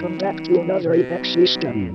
welcome back to another EXE study.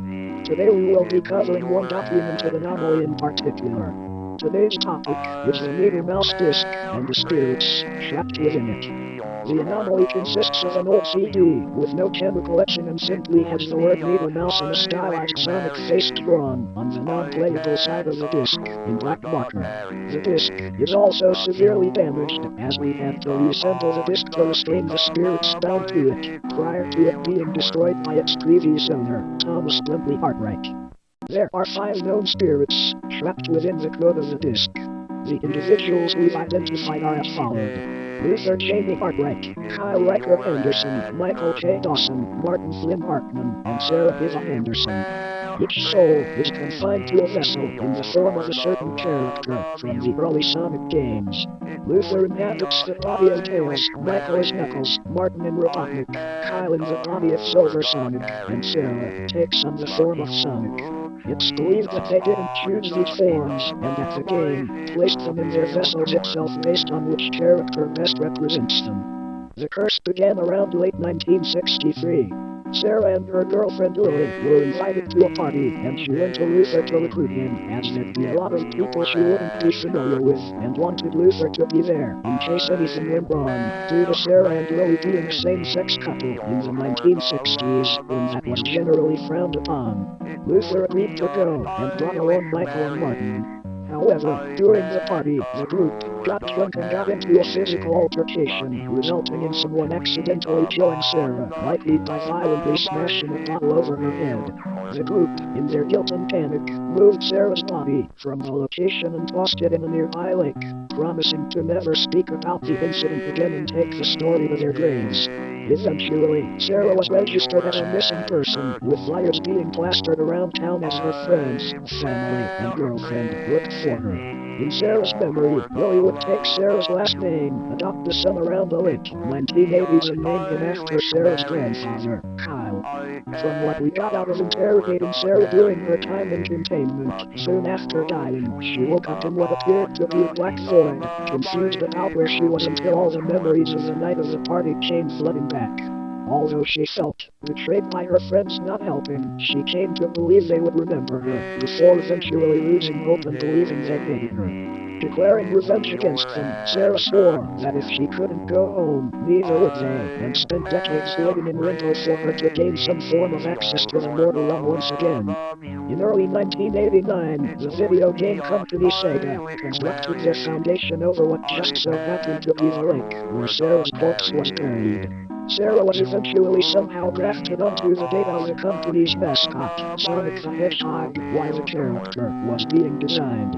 Today we will be covering one documented anomaly in particular. Today's topic is the Needlem0use disk and the spirits trapped within it. The anomaly consists of an old CD with no chemical etching and simply has the word Needlem0use in a stylized sonic face drawn on the non-playable side of the disc in black marker. The disc is also severely damaged, as we had to reassemble the disc to restrain the spirits bound to it, prior to it being destroyed by its previous owner, Thomas Bluntly Hartreich. There are 5 known spirits trapped within the code of the disc. The individuals we've identified are as followed: Luther Jamie Hartreich, Kyle Riker Anderson, Michael K. Dawson, Martin Flynn Hartman, and Sarah Eva Anderson. Each soul is confined to a vessel in the form of a certain character from the early Sonic games. Luther inhabits the body of Tails, Michael is Knuckles, Martin in Robotnik, Kyle in the body of Silver Sonic, and Sarah takes on the form of Sonic. It's believed that they didn't choose these forms, and that the game placed them in their vessels itself based on which character best represents them. The curse began around late 1963. Sarah and her girlfriend Lily were invited to a party, and she went to Luther to recruit him, as there'd be a lot of people she wouldn't be familiar with, and wanted Luther to be there in case anything went wrong, due to Sarah and Lily being a same-sex couple in the 1960s, when that was generally frowned upon. Luther agreed to go, and brought along Michael and Martin. However, during the party, the group got drunk and got into a physical altercation, resulting in someone accidentally killing Sarah, likely by violently smashing a bottle over her head. The group, in their guilt and panic, moved Sarah's body from the location and tossed it in a nearby lake, promising to never speak about the incident again and take the story to their graves. Eventually, Sarah was registered as a missing person, with flyers being plastered around town as her friends, family, and girlfriend looked for her. In Sarah's memory, Lily would take Sarah's last name, adopt a son around the lake, 1980s, and name him after Sarah's grandfather, Kyle. From what we got out of interrogating Sarah during her time in containment, soon after dying, she woke up in what appeared to be a black void, confused about where she was until all the memories of the night of the party came flooding back. Although she felt betrayed by her friends not helping, she came to believe they would remember her, before eventually losing hope and believing they hated her. Declaring revenge against them, Sarah swore that if she couldn't go home, neither would they, and spent decades living in limbo for her to gain some form of access to the mortal realm once again. In early 1989, the video game company Sega constructed their foundation over what just so happened to be the lake where Sarah's corpse was buried. Sarah was eventually somehow grafted onto the data of the company's mascot, Sonic the Hedgehog, while the character was being designed,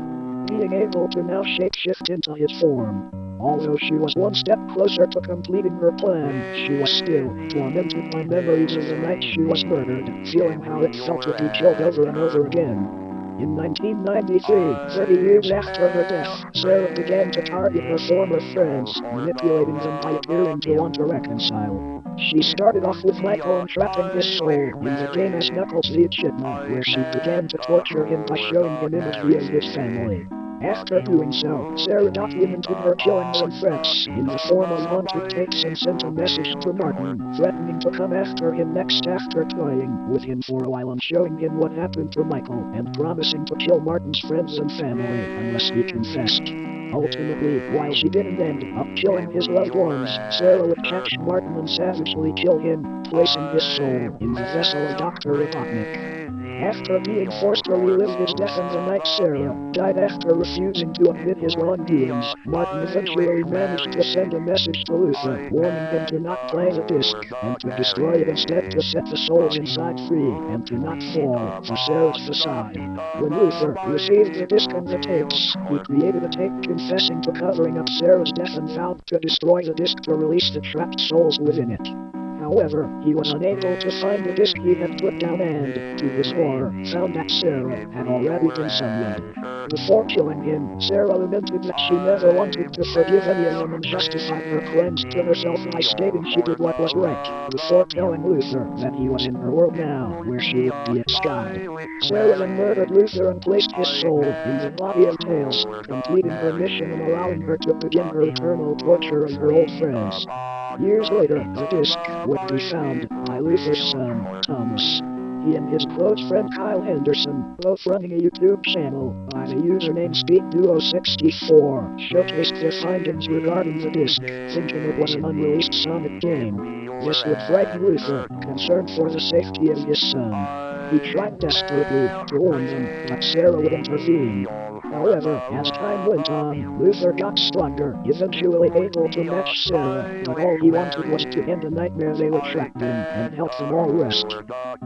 being able to now shapeshift into his form. Although she was one step closer to completing her plan, she was still tormented by memories of the night she was murdered, feeling how it felt to be killed over and over again. In 1993, 30 years after her death, Sarah began to target her former friends, manipulating them by appearing to want to reconcile. She started off with Michael entrapping his soul in the game as Knuckles the Echidna, where she began to torture him by showing him imagery of his family. After doing so, Sarah documented her killings and threats in the form of wanted tapes and sent a message to Martin, threatening to come after him next after toying with him for a while and showing him what happened to Michael, and promising to kill Martin's friends and family unless he confessed. Ultimately, while she didn't end up killing his loved ones, Sarah would catch Martin and savagely kill him, placing his soul in the vessel of Dr. Robotnik. After being forced to relive his death in the night Sarah died after refusing to admit his wrongdoings, Martin eventually managed to send a message to Luther, warning him to not play the disc, and to destroy it instead to set the souls inside free, and to not fall for Sarah's facade. When Luther received the disc and the tapes, he created a tape confessing to covering up Sarah's death and vowed to destroy the disc to release the trapped souls within it. However, he was unable to find the disc he had put down and, to his horror, found that Sarah had already been summoned. Before killing him, Sarah lamented that she never wanted to forgive any of them and justified her crimes to herself by stating she did what was right, before telling Luther that he was in her world now, where she would be its god. Sarah then murdered Luther and placed his soul in the body of Tails, completing her mission and allowing her to begin her eternal torture of her old friends. Years later, the disc would be found by Luther's son, Thomas. He and his close friend Kyle Henderson, both running a YouTube channel by the username SpeedDuo64, showcased their findings regarding the disc, thinking it was an unreleased Sonic game. This would frighten Luther, concerned for the safety of his son. He tried desperately to warn them, but Sarah would intervene. However, as time went on, Luther got stronger, eventually able to match Sarah, but all he wanted was to end the nightmare they were trapped in and help them all rest.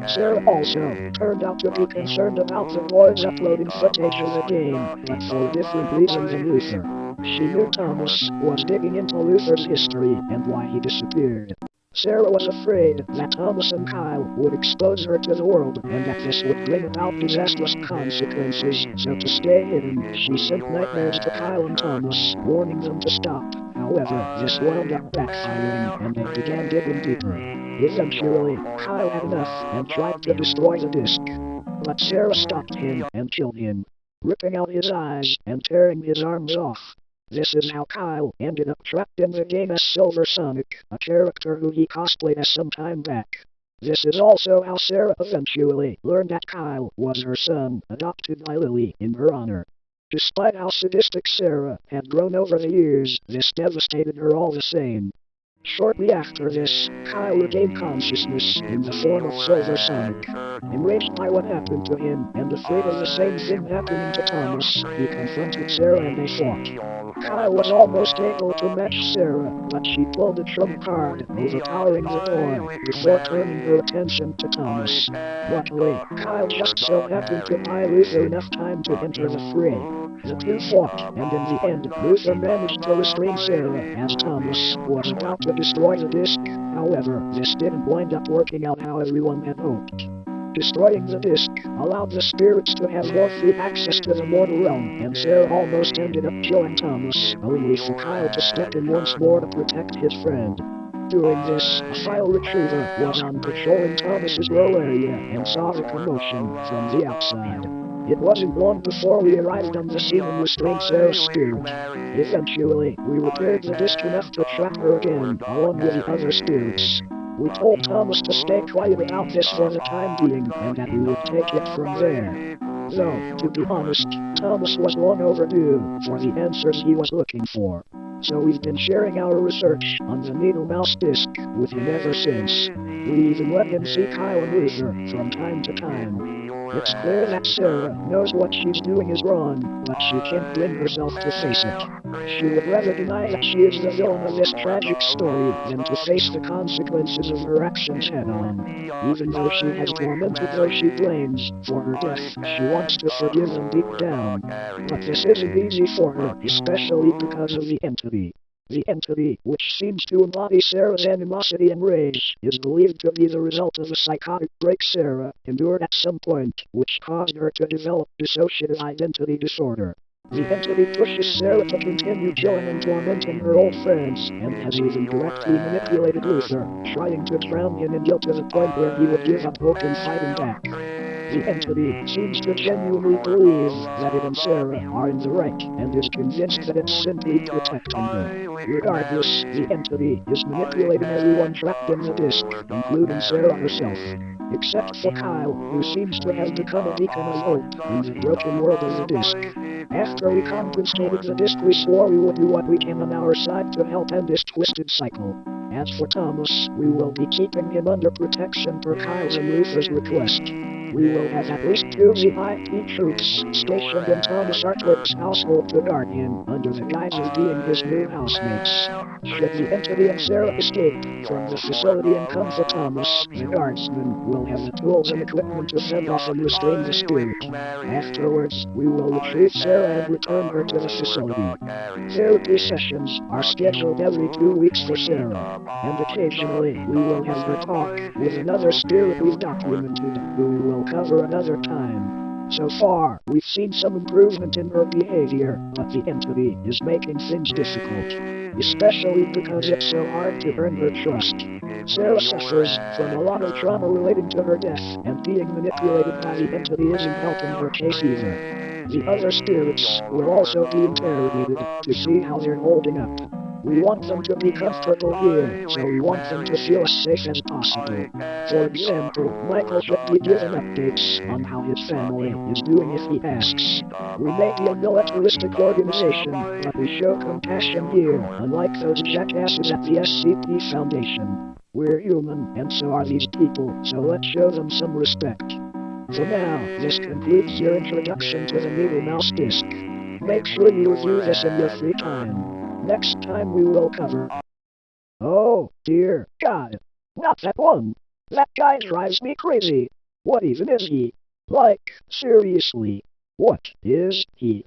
Sarah also turned out to be concerned about the boys uploading footage of the game, but for a different reason than Luther. She knew Thomas was digging into Luther's history and why he disappeared. Sarah was afraid that Thomas and Kyle would expose her to the world and that this would bring about disastrous consequences, so to stay hidden, she sent nightmares to Kyle and Thomas, warning them to stop. However, this wound up backfiring and they began digging deeper. Eventually, Kyle had enough and tried to destroy the disc. But Sarah stopped him and killed him, ripping out his eyes and tearing his arms off. This is how Kyle ended up trapped in the game as Silver Sonic, a character who he cosplayed as some time back. This is also how Sarah eventually learned that Kyle was her son, adopted by Lily in her honor. Despite how sadistic Sarah had grown over the years, this devastated her all the same. Shortly after this, Kyle regained consciousness in the form of Silver Sonic. Enraged by what happened to him and afraid of the same thing happening to Thomas, he confronted Sarah and they fought. Kyle was almost able to match Sarah, but she pulled a trump card, overpowering the boy, before turning her attention to Thomas. Luckily, Kyle just so happened to buy Luther enough time to enter the fray. The two fought, and in the end, Luther managed to restrain Sarah as Thomas was about to destroy the disc. However, this didn't wind up working out how everyone had hoped. Destroying the disc allowed the spirits to have more free access to the mortal realm, and Sarah almost ended up killing Thomas, only for Kyle to step in once more to protect his friend. Doing this, a file retriever was on patrol in Thomas's role area and saw the commotion from the outside. It wasn't long before we arrived on the scene and restrained Sarah's spirit. Eventually, we repaired the disc enough to trap her again, along with the other spirits. We told Thomas to stay quiet about this for the time being, and that we would take it from there. Though, to be honest, Thomas was long overdue for the answers he was looking for. So we've been sharing our research on the Needlem0use disc with him ever since. We even let him see Kyle and Luther from time to time. It's clear that Sarah knows what she's doing is wrong, but she can't bring herself to face it. She would rather deny that she is the villain of this tragic story than to face the consequences of her actions head-on. Even though she has tormented those she blames for her death, she wants to forgive them deep down. But this isn't easy for her, especially because of the entity. The entity, which seems to embody Sarah's animosity and rage, is believed to be the result of a psychotic break Sarah endured at some point, which caused her to develop dissociative identity disorder. The entity pushes Sarah to continue killing and tormenting her old friends, and has even directly manipulated Luther, trying to drown him in guilt to the point where he would give up hope in fighting back. The entity seems to genuinely believe that it and Sarah are in the right, and is convinced that it's simply protecting her. Regardless, the entity is manipulating everyone trapped in the disc, including Sarah herself. Except for Kyle, who seems to have become a beacon of hope in the broken world of the disc. After we confiscated the disc, we swore we would do what we can on our side to help end this twisted cycle. As for Thomas, we will be keeping him under protection per Kyle's and Luther's request. We will have at least 2 VIP troops stationed in Thomas Artwork's household to guard him under the guise of being his new housemates. Should the entity and Sarah escape from the facility and come for Thomas, the guardsmen will have the tools and equipment to fend off and restrain the spirit. Afterwards, we will retrieve Sarah and return her to the facility. Therapy sessions are scheduled every 2 weeks for Sarah, and occasionally we will have her talk with another spirit we've documented, who we will cover another time. So far, we've seen some improvement in her behavior, but the entity is making things difficult, especially because it's so hard to earn her trust. Sarah suffers from a lot of trauma relating to her death, and being manipulated by the entity isn't helping her case either. The other spirits will also be interrogated to see how they're holding up. We want them to be comfortable here, so we want them to feel as safe as possible. For example, Michael should be given updates on how his family is doing if he asks. We may be a militaristic organization, but we show compassion here, unlike those jackasses at the SCP Foundation. We're human, and so are these people, so let's show them some respect. For now, this concludes your introduction to the Needlem0use disc. Make sure you review this in your free time. Next time we will cover... Oh, dear God. Not that one. That guy drives me crazy. What even is he? Like, seriously, what is he?